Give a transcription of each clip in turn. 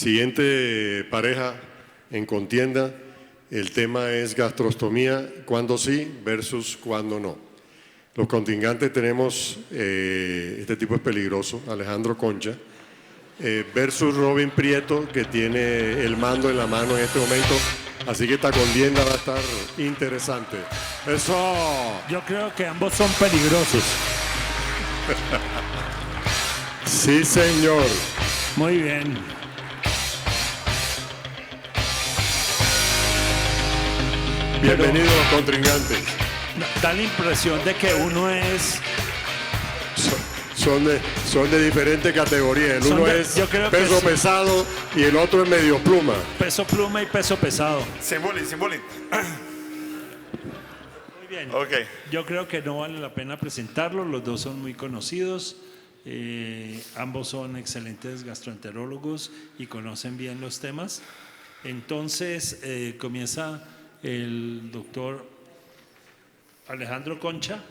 Siguiente pareja en contienda, el tema es gastrostomía, cuándo sí versus cuándo no. Los contingentes tenemos, este tipo es peligroso, Alejandro Concha, versus Robin Prieto, que tiene el mando en la mano en este momento. Así que esta contienda va a estar interesante. ¡Eso! Yo creo que ambos son peligrosos. Sí, señor. Muy bien. Bienvenidos los contrincantes. Da la impresión de que uno es... Son de diferentes categorías. El uno es peso pesado y el otro es medio pluma. Peso pluma y peso pesado. Simbolín. Muy bien. Okay. Yo creo que no vale la pena presentarlos. Los dos son muy conocidos. Ambos son excelentes gastroenterólogos y conocen bien los temas. Entonces comienza el doctor Alejandro Concha,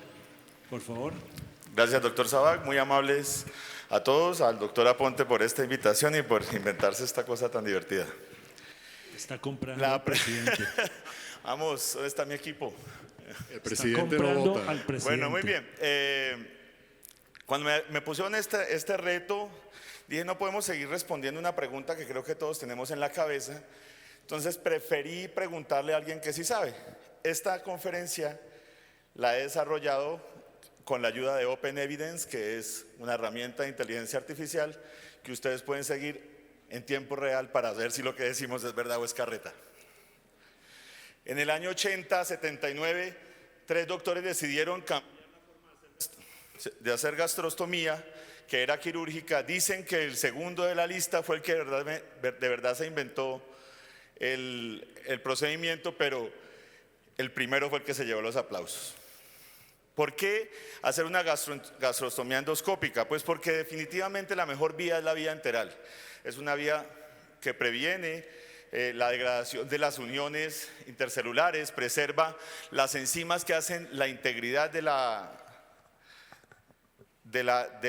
por favor. Gracias, doctor Sabac, muy amables a todos, al doctor Aponte por esta invitación y por inventarse esta cosa tan divertida. Está comprando al presidente. Vamos, ¿dónde está mi equipo? El presidente está comprando no vota. al presidente. Bueno, muy bien. Cuando me pusieron este reto, dije no podemos seguir respondiendo una pregunta que creo que todos tenemos en la cabeza. Entonces preferí preguntarle a alguien que sí sabe. Esta conferencia la he desarrollado con la ayuda de Open Evidence, que es una herramienta de inteligencia artificial que ustedes pueden seguir en tiempo real para ver si lo que decimos es verdad o es carreta. En el año 80, 79, 3 doctores decidieron cambiar la forma de hacer gastrostomía, que era quirúrgica. Dicen que el segundo de la lista fue el que de verdad se inventó el procedimiento, pero el primero fue el que se llevó los aplausos. ¿Por qué hacer una gastrostomía endoscópica? Pues porque definitivamente la mejor vía es la vía enteral. Es una vía que previene la degradación de las uniones intercelulares, preserva las enzimas que hacen la integridad de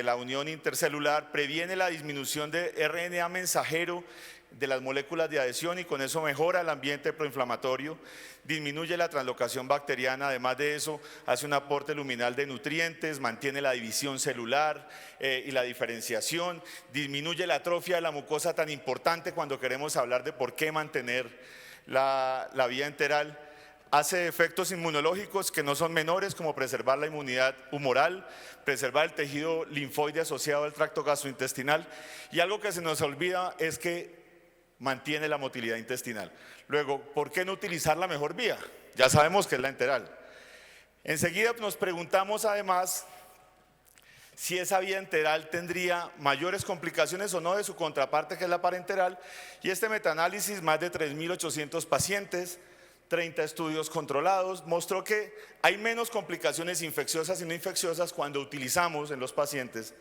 la unión intercelular, previene la disminución de RNA mensajero de las moléculas de adhesión y con eso mejora el ambiente proinflamatorio, disminuye la translocación bacteriana, además de eso hace un aporte luminal de nutrientes, mantiene la división celular y la diferenciación, disminuye la atrofia de la mucosa tan importante cuando queremos hablar de por qué mantener la vía enteral, hace efectos inmunológicos que no son menores, como preservar la inmunidad humoral, preservar el tejido linfoide asociado al tracto gastrointestinal, y algo que se nos olvida es que mantiene la motilidad intestinal. Luego, ¿por qué no utilizar la mejor vía? Ya sabemos que es la enteral. Enseguida nos preguntamos además si esa vía enteral tendría mayores complicaciones o no de su contraparte, que es la parenteral, y este metaanálisis, más de 3.800 pacientes, 30 estudios controlados, mostró que hay menos complicaciones infecciosas y no infecciosas cuando utilizamos en los pacientes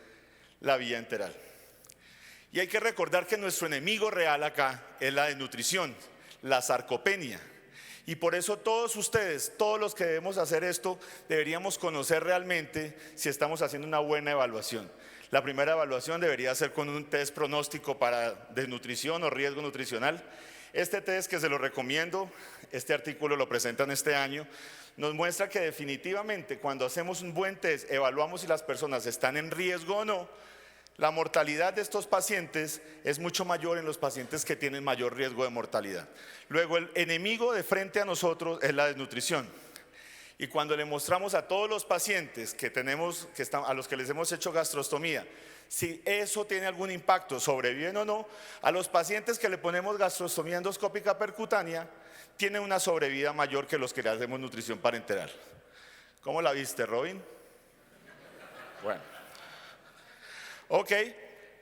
la vía enteral. Y hay que recordar que nuestro enemigo real acá es la desnutrición, la sarcopenia. Y por eso todos ustedes, todos los que debemos hacer esto, deberíamos conocer realmente si estamos haciendo una buena evaluación. La primera evaluación debería ser con un test pronóstico para desnutrición o riesgo nutricional. Este test, que se lo recomiendo, este artículo lo presentan este año, nos muestra que definitivamente cuando hacemos un buen test, evaluamos si las personas están en riesgo o no. La mortalidad de estos pacientes es mucho mayor en los pacientes que tienen mayor riesgo de mortalidad. Luego, el enemigo de frente a nosotros es la desnutrición. Y cuando le mostramos a todos los pacientes a los que les hemos hecho gastrostomía, si eso tiene algún impacto, sobreviven o no, a los pacientes que le ponemos gastrostomía endoscópica percutánea, tienen una sobrevida mayor que los que le hacemos nutrición parenteral. ¿Cómo la viste, Robin? Bueno. Ok,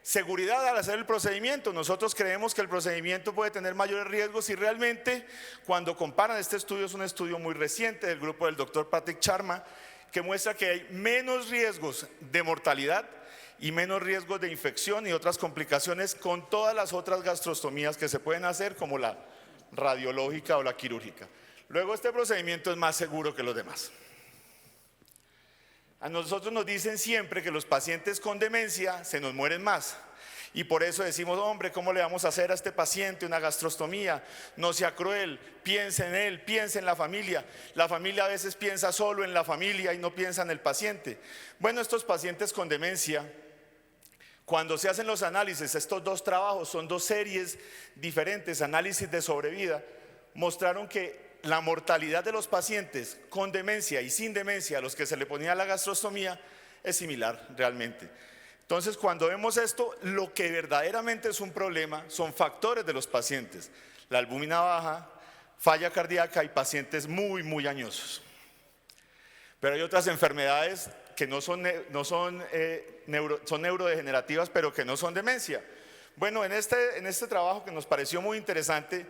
seguridad al hacer el procedimiento. Nosotros creemos que el procedimiento puede tener mayores riesgos y realmente cuando comparan, este estudio es un estudio muy reciente del grupo del doctor Patrick Sharma, que muestra que hay menos riesgos de mortalidad y menos riesgos de infección y otras complicaciones con todas las otras gastrostomías que se pueden hacer, como la radiológica o la quirúrgica. Luego, este procedimiento es más seguro que los demás. A nosotros nos dicen siempre que los pacientes con demencia se nos mueren más. Y por eso decimos, hombre, ¿cómo le vamos a hacer a este paciente una gastrostomía? No sea cruel, piense en él, piense en la familia. La familia a veces piensa solo en la familia y no piensa en el paciente. Bueno, estos pacientes con demencia, cuando se hacen los análisis, estos dos trabajos son dos series diferentes, análisis de sobrevida, mostraron que la mortalidad de los pacientes con demencia y sin demencia, a los que se le ponía la gastrostomía, es similar realmente. Entonces, cuando vemos esto, lo que verdaderamente es un problema son factores de los pacientes: la albúmina baja, falla cardíaca y pacientes muy añosos. Pero hay otras enfermedades que son neurodegenerativas, pero que no son demencia. Bueno, en este trabajo, que nos pareció muy interesante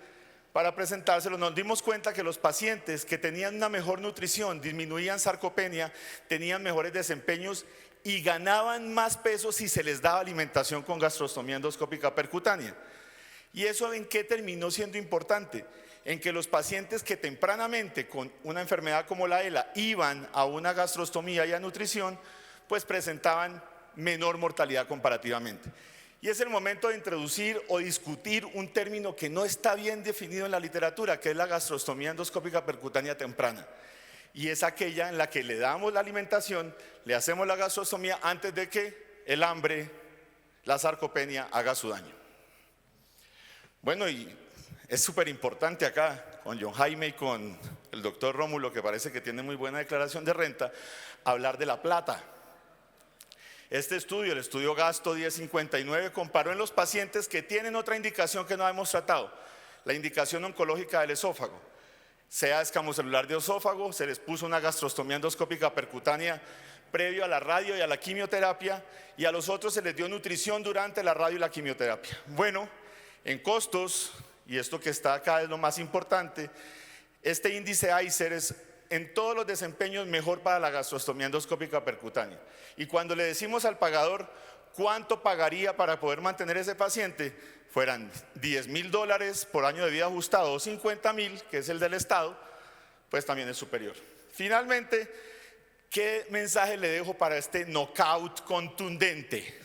para presentárselo, nos dimos cuenta que los pacientes que tenían una mejor nutrición disminuían sarcopenia, tenían mejores desempeños y ganaban más peso si se les daba alimentación con gastrostomía endoscópica percutánea. ¿Y eso en qué terminó siendo importante? En que los pacientes que tempranamente con una enfermedad como la ELA iban a una gastrostomía y a nutrición, pues presentaban menor mortalidad comparativamente. Y es el momento de introducir o discutir un término que no está bien definido en la literatura, que es la gastrostomía endoscópica percutánea temprana. Y es aquella en la que le damos la alimentación, le hacemos la gastrostomía antes de que el hambre, la sarcopenia haga su daño. Bueno, y es súper importante acá, con John Jaime y con el doctor Rómulo, que parece que tiene muy buena declaración de renta, hablar de la plata. Este estudio, el estudio Gasto 1059, comparó en los pacientes que tienen otra indicación que no hemos tratado, la indicación oncológica del esófago, sea escamocelular de esófago, se les puso una gastrostomía endoscópica percutánea previo a la radio y a la quimioterapia, y a los otros se les dio nutrición durante la radio y la quimioterapia. Bueno, en costos, y esto que está acá es lo más importante, este índice ICER es en todos los desempeños mejor para la gastrostomía endoscópica percutánea. Y cuando le decimos al pagador cuánto pagaría para poder mantener ese paciente, fueran $10,000 por año de vida ajustado o 50,000, que es el del Estado, pues también es superior. Finalmente, ¿qué mensaje le dejo para este knockout contundente?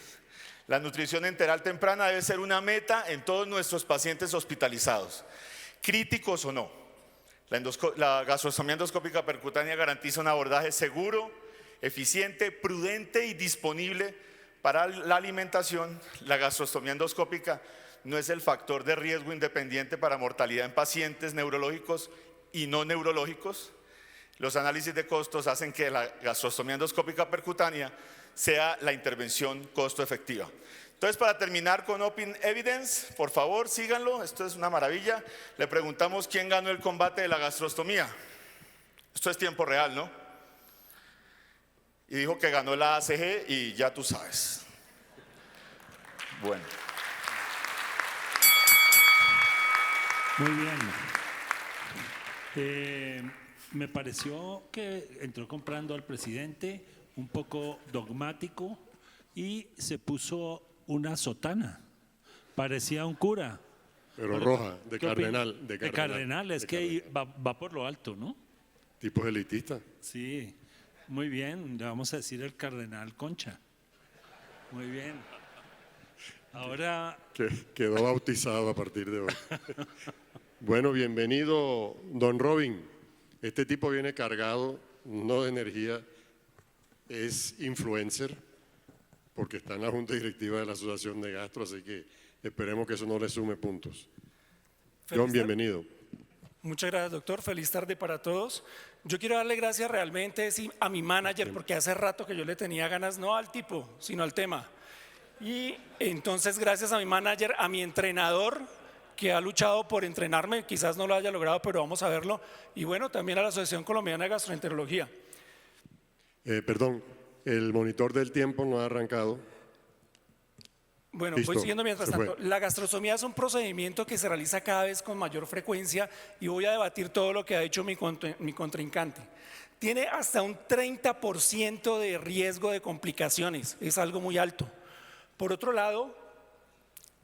La nutrición enteral temprana debe ser una meta en todos nuestros pacientes hospitalizados, críticos o no. La gastrostomía endoscópica percutánea garantiza un abordaje seguro, eficiente, prudente y disponible para la alimentación. La gastrostomía endoscópica no es el factor de riesgo independiente para mortalidad en pacientes neurológicos y no neurológicos. Los análisis de costos hacen que la gastrostomía endoscópica percutánea sea la intervención costo efectiva. Entonces, para terminar con Open Evidence, por favor síganlo, esto es una maravilla. Le preguntamos quién ganó el combate de la gastrostomía. Esto es tiempo real, ¿no? Y dijo que ganó la ACG y ya tú sabes. Bueno. Muy bien. Me pareció que entró comprando al presidente un poco dogmático y se puso una sotana. Parecía un cura. Pero roja, de cardenal. De cardenal, es que va por lo alto, ¿no? Tipos elitistas. Sí, muy bien. Le vamos a decir el cardenal Concha. Muy bien. Ahora… Quedó bautizado a partir de hoy. Bueno, bienvenido, don Robin. Este tipo viene cargado, no de energía, es influencer, porque está en la junta directiva de la Asociación de Gastro, así que esperemos que eso no le sume puntos. John, bienvenido. Muchas gracias, doctor. Feliz tarde para todos. Yo quiero darle gracias realmente a mi manager, porque hace rato que yo le tenía ganas, no al tipo, sino al tema. Y entonces, gracias a mi manager, a mi entrenador, que ha luchado por entrenarme, quizás no lo haya logrado, pero vamos a verlo. Y bueno, también a la Asociación Colombiana de Gastroenterología. Perdón, el monitor del tiempo no ha arrancado. Bueno, Listo, voy siguiendo mientras tanto. fue. La gastrostomía es un procedimiento que se realiza cada vez con mayor frecuencia y voy a debatir todo lo que ha dicho mi contrincante. Tiene hasta un 30% de riesgo de complicaciones, es algo muy alto. Por otro lado,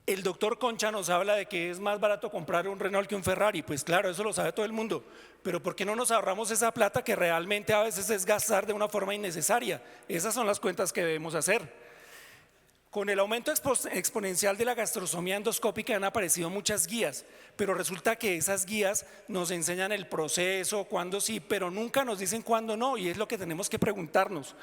el doctor Concha nos habla de que es más barato comprar un Renault que un Ferrari. Pues claro, eso lo sabe todo el mundo, pero ¿por qué no nos ahorramos esa plata que realmente a veces es gastar de una forma innecesaria? Esas son las cuentas que debemos hacer. Con el aumento exponencial de la gastrostomía endoscópica han aparecido muchas guías, pero resulta que esas guías nos enseñan el proceso, cuándo sí, pero nunca nos dicen cuándo no, y es lo que tenemos que preguntarnos.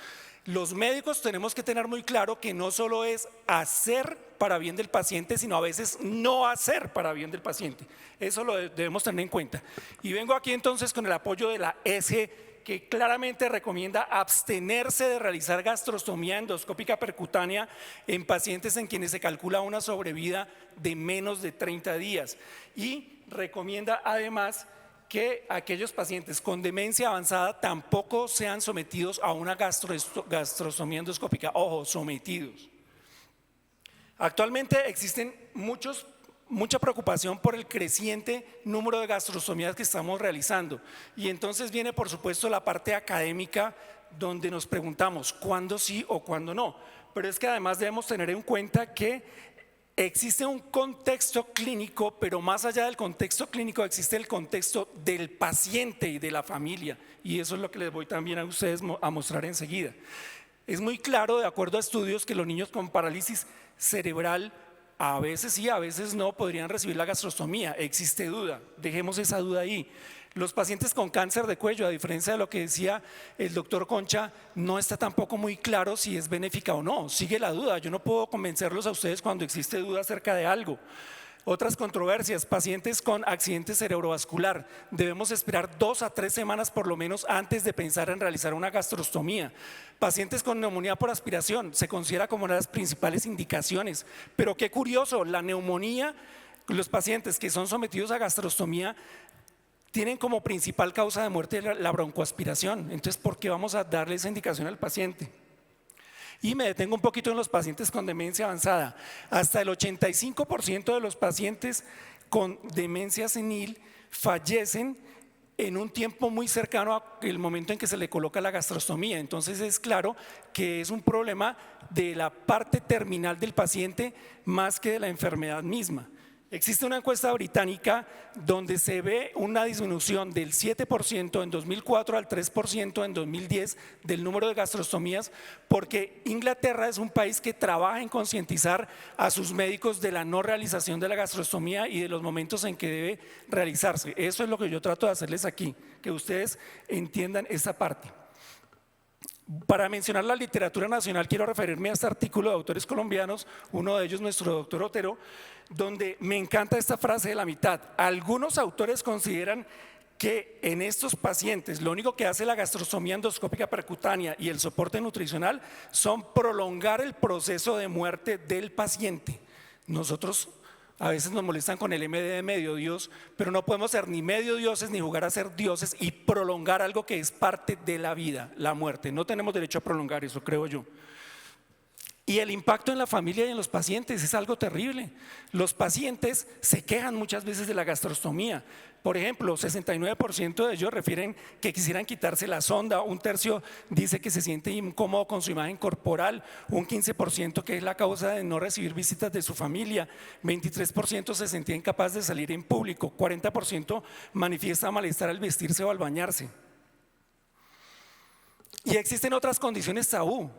Los médicos tenemos que tener muy claro que no solo es hacer para bien del paciente, sino a veces no hacer para bien del paciente. Eso lo debemos tener en cuenta. Y vengo aquí entonces con el apoyo de la ESGE, que claramente recomienda abstenerse de realizar gastrostomía endoscópica percutánea en pacientes en quienes se calcula una sobrevida de menos de 30 días. Y recomienda además que aquellos pacientes con demencia avanzada tampoco sean sometidos a una gastrostomía endoscópica. Ojo, sometidos. Actualmente existen mucha preocupación por el creciente número de gastrostomías que estamos realizando. Y entonces viene, por supuesto, la parte académica donde nos preguntamos cuándo sí o cuándo no. Pero es que además debemos tener en cuenta que existe un contexto clínico, pero más allá del contexto clínico existe el contexto del paciente y de la familia. Y eso es lo que les voy también a ustedes a mostrar enseguida. Es muy claro, de acuerdo a estudios, que los niños con parálisis cerebral a veces sí, a veces no podrían recibir la gastrostomía. Existe duda, dejemos esa duda ahí. Los pacientes con cáncer de cuello, a diferencia de lo que decía el doctor Concha, no está tampoco muy claro si es benéfica o no. Sigue la duda, yo no puedo convencerlos a ustedes cuando existe duda acerca de algo. Otras controversias, pacientes con accidente cerebrovascular. Debemos esperar 2 a 3 semanas por lo menos antes de pensar en realizar una gastrostomía. Pacientes con neumonía por aspiración, se considera como una de las principales indicaciones. Pero qué curioso, la neumonía, los pacientes que son sometidos a gastrostomía tienen como principal causa de muerte la broncoaspiración. Entonces, ¿por qué vamos a darle esa indicación al paciente? Y me detengo un poquito en los pacientes con demencia avanzada. Hasta el 85% de los pacientes con demencia senil fallecen en un tiempo muy cercano al momento en que se le coloca la gastrostomía. Entonces es claro que es un problema de la parte terminal del paciente más que de la enfermedad misma. Existe una encuesta británica donde se ve una disminución del 7% en 2004 al 3% en 2010 del número de gastrostomías, porque Inglaterra es un país que trabaja en concientizar a sus médicos de la no realización de la gastrostomía y de los momentos en que debe realizarse. Eso es lo que yo trato de hacerles aquí, que ustedes entiendan esa parte. Para mencionar la literatura nacional, quiero referirme a este artículo de autores colombianos, uno de ellos nuestro doctor Otero, donde me encanta esta frase de la mitad. Algunos autores consideran que en estos pacientes lo único que hace la gastrostomía endoscópica percutánea y el soporte nutricional son prolongar el proceso de muerte del paciente. Nosotros a veces nos molestan con el MD de medio Dios, pero no podemos ser ni medio dioses ni jugar a ser dioses y prolongar algo que es parte de la vida, la muerte. No tenemos derecho a prolongar eso, creo yo. Y el impacto en la familia y en los pacientes es algo terrible. Los pacientes se quejan muchas veces de la gastrostomía. Por ejemplo, 69% de ellos refieren que quisieran quitarse la sonda, un tercio dice que se siente incómodo con su imagen corporal, un 15% que es la causa de no recibir visitas de su familia, 23% se sentía incapaz de salir en público, 40% manifiesta malestar al vestirse o al bañarse. Y existen otras condiciones tabú,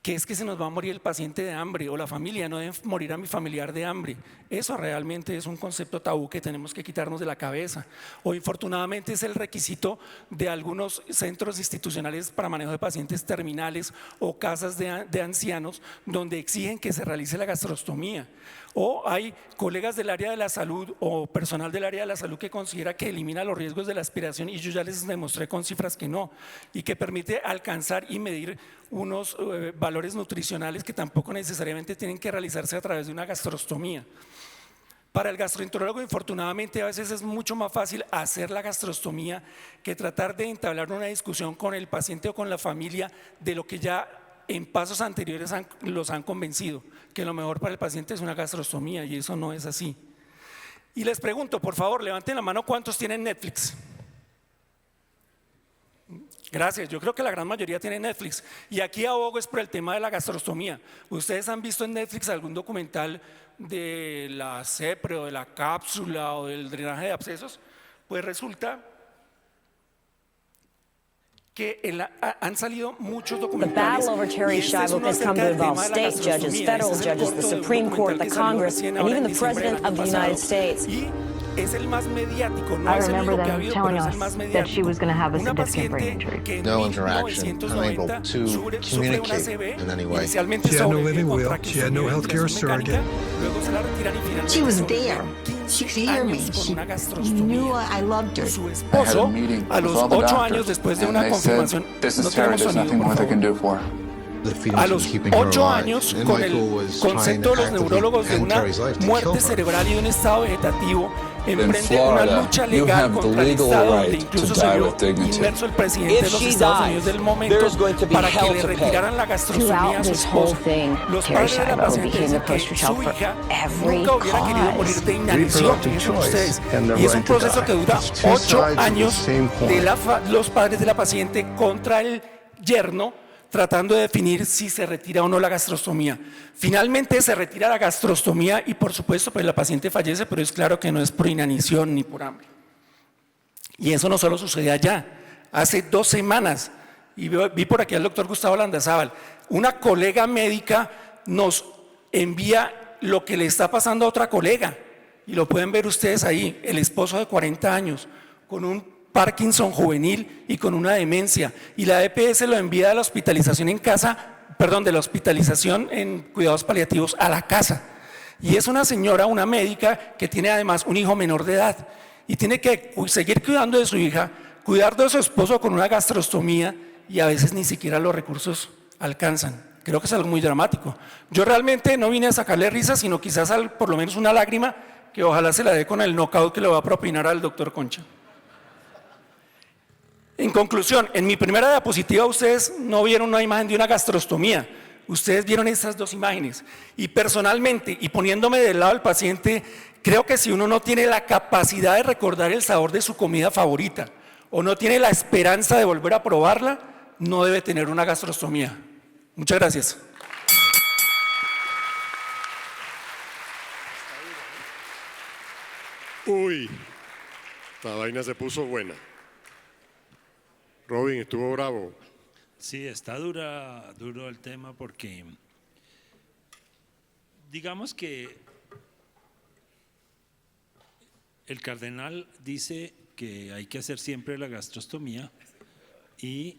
que es que se nos va a morir el paciente de hambre o la familia, no debe morir a mi familiar de hambre. Eso realmente es un concepto tabú que tenemos que quitarnos de la cabeza. O infortunadamente es el requisito de algunos centros institucionales para manejo de pacientes terminales o casas de ancianos donde exigen que se realice la gastrostomía. O hay colegas del área de la salud o personal del área de la salud que considera que elimina los riesgos de la aspiración y yo ya les demostré con cifras que no, y que permite alcanzar y medir unos valores nutricionales que tampoco necesariamente tienen que realizarse a través de una gastrostomía. Para el gastroenterólogo, infortunadamente, a veces es mucho más fácil hacer la gastrostomía que tratar de entablar una discusión con el paciente o con la familia de lo que ya en pasos anteriores los han convencido, que lo mejor para el paciente es una gastrostomía, y eso no es así. Y les pregunto, por favor, levanten la mano, ¿cuántos tienen Netflix? Gracias, yo creo que la gran mayoría tiene Netflix. Y aquí abogo es por el tema de la gastrostomía. ¿Ustedes han visto en Netflix algún documental de la CEPRE o de la cápsula o del drenaje de abscesos? Pues resulta que han salido muchos The documentales. battle over Terry y este es Schiavo uno has come acerca to del involve tema de la state judges, gastrostomía. federal Este es el judges, corto the de un Supreme Court, documental the que salió Congress, recién and ahora even en the diciembre del President año of the United pasado. States. Y es el más mediático, no I es el remember único que ha them habido, telling pero es el us más that mediático. she was going to have a Una significant brain paciente injury. que en No interaction, 1990 unable to sufre una communicate CB, in any way. inicialmente She had no sobrevive living con will, traqueotomía she had no y healthcare ventilación mecánica, surrogate. luego se la retiran y finalmente She was sobrevive there. She 15 could hear me. años con She una knew gastrostomía. I loved her. Su I had a esposo, meeting a with los all the 8 doctors, años después de and una they said, confirmación, "This no is Terry, tenemos there's sonido, nothing por more they favor. can do for her." The feelings A was los keeping her 8 alive. años, And con Michael el was trying concepto de los actively neurólogos de end una Terry's life to muerte kill her. cerebral y de un estado vegetativo, emprende una Florida, lucha you legal have the contra el legal Estado, donde right incluso to se die vio with dignity. inmerso el presidente de If los she Estados dies, Unidos del momento there's going to be para que hell le to pay. retiraran la gastrostomía Throughout a su this whole esposa. thing, Los Terry padres de la Schiavo paciente became dicen the que poster child su for hija every nunca hubiera querido cause. morir de inanición, Reproductive fíjense choice ustedes. and the Y es un right to proceso die. que dura It's two 8 sides of the años same coin. de los padres de la paciente contra el yerno, tratando de definir si se retira o no la gastrostomía. Finalmente se retira la gastrostomía y por supuesto pues la paciente fallece, pero es claro que no es por inanición ni por hambre. Y eso no solo sucede allá. Hace 2 semanas, y vi por aquí al doctor Gustavo Landazábal, una colega médica nos envía lo que le está pasando a otra colega, y lo pueden ver ustedes ahí, el esposo de 40 años, con un Parkinson juvenil y con una demencia, y la EPS lo envía de la hospitalización en casa, perdón, de la hospitalización en cuidados paliativos a la casa. Y es una señora, una médica, que tiene además un hijo menor de edad, y tiene que seguir cuidando de su hija, cuidar de su esposo con una gastrostomía, y a veces ni siquiera los recursos alcanzan. Creo que es algo muy dramático. Yo realmente no vine a sacarle risa, sino quizás por lo menos una lágrima, que ojalá se la dé con el knockout que le va a propinar al doctor Concha. En conclusión, en mi primera diapositiva ustedes no vieron una imagen de una gastrostomía, ustedes vieron estas 2 imágenes. Y personalmente, y poniéndome del lado del paciente, creo que si uno no tiene la capacidad de recordar el sabor de su comida favorita o no tiene la esperanza de volver a probarla, no debe tener una gastrostomía. Muchas gracias. Uy, esta vaina se puso buena. Robin, estuvo bravo. Sí, está duro el tema porque digamos que el cardenal dice que hay que hacer siempre la gastrostomía y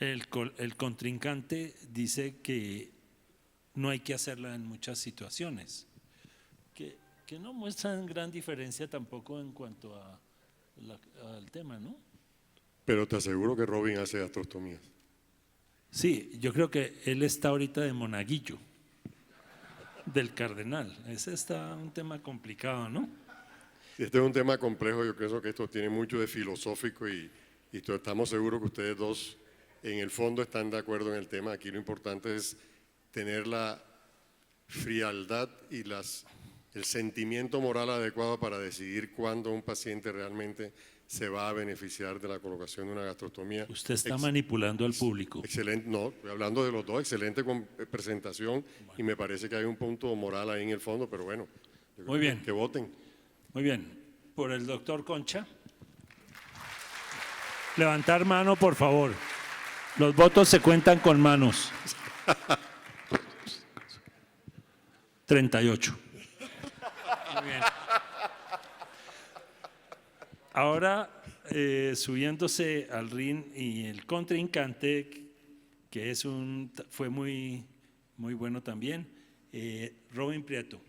el contrincante dice que no hay que hacerla en muchas situaciones, que no muestran gran diferencia tampoco en cuanto al tema, ¿no? Pero te aseguro que Robin hace gastrostomías. Sí, yo creo que él está ahorita de monaguillo del cardenal. Ese está un tema complicado, ¿no? Este es un tema complejo, yo creo que esto tiene mucho de filosófico y estamos seguros que ustedes dos en el fondo están de acuerdo en el tema. Aquí lo importante es tener la frialdad y el sentimiento moral adecuado para decidir cuándo un paciente realmente se va a beneficiar de la colocación de una gastrostomía. Usted está manipulando al público. Excelente, no, estoy hablando de los dos, excelente presentación y me parece que hay un punto moral ahí en el fondo, pero bueno, Muy bien. Que voten. Muy bien, por el doctor Concha. Levantar mano, por favor. Los votos se cuentan con manos. 38. Muy bien. Ahora, subiéndose al ring y el contrincante, que fue muy bueno también, Robin Prieto.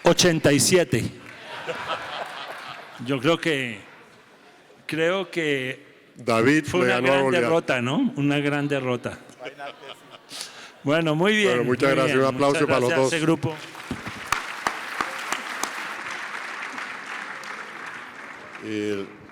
87. Yo creo que David fue una gran derrota, ¿no? Una gran derrota. Bueno, muy bien. Bueno, muchas gracias. Un aplauso para los dos. Ese grupo.